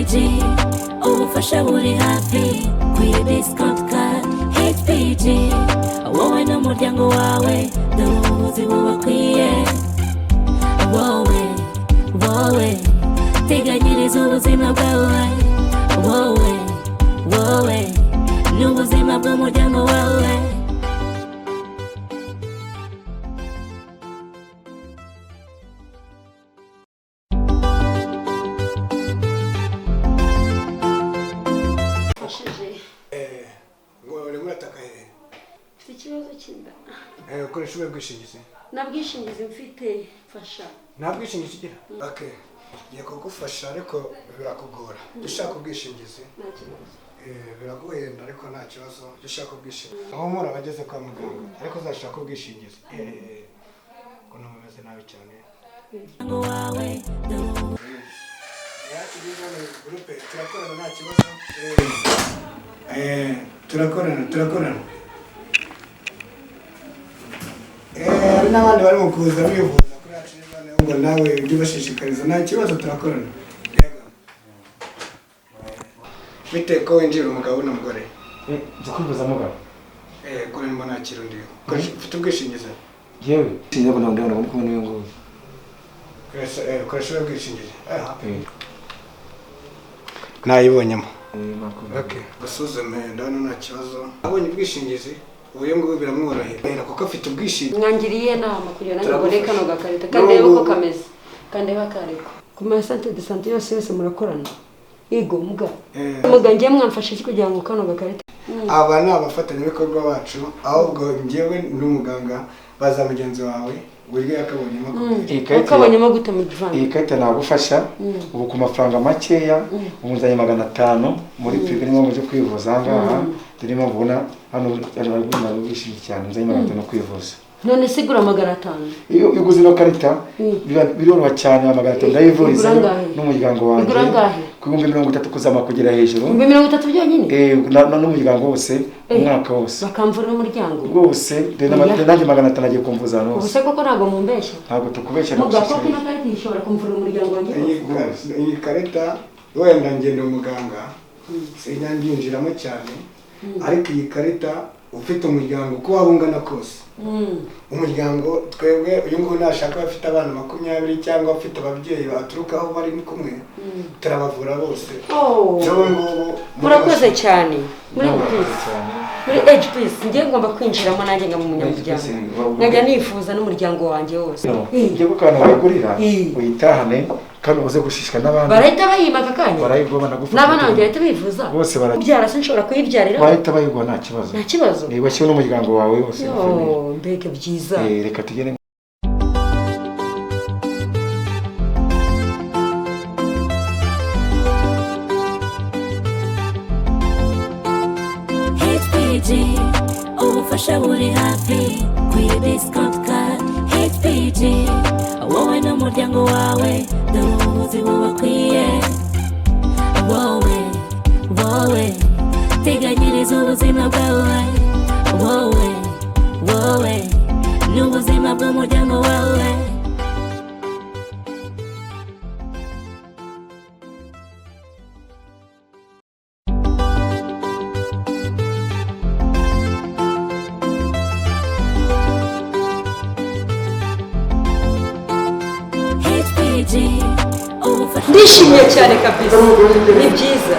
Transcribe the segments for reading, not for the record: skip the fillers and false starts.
HPG ubufasha buri hafi kuri discount card HPG wowe n'umuryango wawe dore ubuvuzi bubakwiye wowe teganyiriza ubuzima bwawe wowe n'ubuzima bw'umuryango wawe. Ikibazo cy'inda. Ukoresha ubwishingizi? Na bwishingizi mfite fasha. Na bwishingizi ugira? Okay. Ngiye kugufasha ariko birakugora. Ushaka ubwishingizi? Nta kibazo. Biraguhenda ariko nta kibazo. Ushaka ubwishingizi? Aho muri abageze kwa muganga ariko uzashaka ubwishingizi. Ko numeze nabi cyane. Groupe turakorana nta kibazo. Turakorana. Hari n'abandi bari mu kuza bivuza kuri Acizane ngo nawe ujye ubashishikariza nta kibazo turakorana. Bite ko winjira umugabo n'umugore? Ndikwivuza mugabo. Kuri mbona kirundi. Ufite ubwishingizi? Yewe, ndabona muri kumwe n'uyu nguyu. Koresha ubwishingizi. Nayibonyemo. Okay. Basuzume ndabona nta kibazo. Abonye ubwishingizi ubuye ngo biramworohera kuko afite ubwishingizi. Mwangiriye nama kugira ngo ngore kano gakarita kandebe uko kameze. Kandeba kareko. Ku ma santé de santé yose murakorana. Ego muga. Muga ngiye mwamfashije kugira ngo kano gakarita. Aba ni abafatanyabikorwa bacu ahubwo ngewe n'umuganga baza mugenzi wawe buryo yakabonyemo gute. Yakabonyemo gute mu divani. Iyi karita nagufasha ubu ku mafaranga makeya umuzanye 500 muri privé nimwe muje kwivuza ngaha turimo mbona hano ari ubwishingizi cyane umuzanye 500 kwivuza. None sigura 500. Iyo uguze no karita biroroha cyane 500 ndayivuriza n'umuryango wanjye. Igura ngahe? Ku 30 kuzama kugera hejuru. 30 byonyine? N'umuryango wose umwaka wose. Bakamvura n'umuryango. Rwose nanjye 500 nagiye kumvuza no. Ubuse koko ntago mumbeshya. Ntago tukubeshya no. Mugako kino karita ishobora kumvura umuryango wanjye. Iyi karita wenda ngende umuganga sinyanginjiramo cyane ariko iyi karita ufite umuryango ko wabungana kose. Umuryango twebwe uyu ngo nashaka bafite abana 20 cyangwa afite ababyeyi baturuka aho bari kumwe turabavura bose. Cyo ngo murakoze cyane muri HPS ngiye ngomba kwinjiramo nanjye nga mu munyamuryango nkajya nifuza n'umuryango wanjye wose. Ngiye gukana bagurira uyitahane kandi uze gushishika n'abandi barahita bayimaka kanya barayigoma nagufata n'abana banjye bahita bivuza bose byara se nshobora kuyibyarira bahita bayigwa nta kibazo. Nta kibazo niba cyo n'umuryango wawe wose. Mbega byiza. Reka tugene HPG ubufasha buri hafi kuri discount card HPG wowe n'umuryango wawe dore ubuvuzi bubakwiye wowe teganyiriza ubuzima bwawe wowe n'ubuzima bw'umuryango wawe. Ndishimye cyane kabisa. Ni byiza.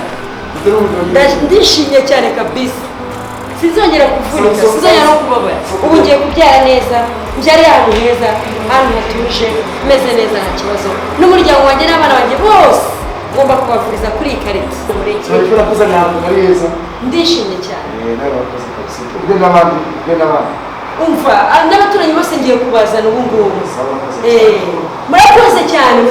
Ndishimye cyane kabisa. Sizongera kuvunika, sizongera no kubabara. Ubu ngiye kubyara neza, mbyare ahantu heza, ahantu hatuje, meze neza nta kibazo. N'umuryango wanjye n'abana banjye bose ngomba kubavuriza kuri iyi karita. Urabona ko ntabwo ari heza. Ndishimye cyane. N'abakozi kabisa. Ubwo n'abandi. Umva, n'abaturanyi bose ngiye kubazana ubu ngubu. Murakoze cyane.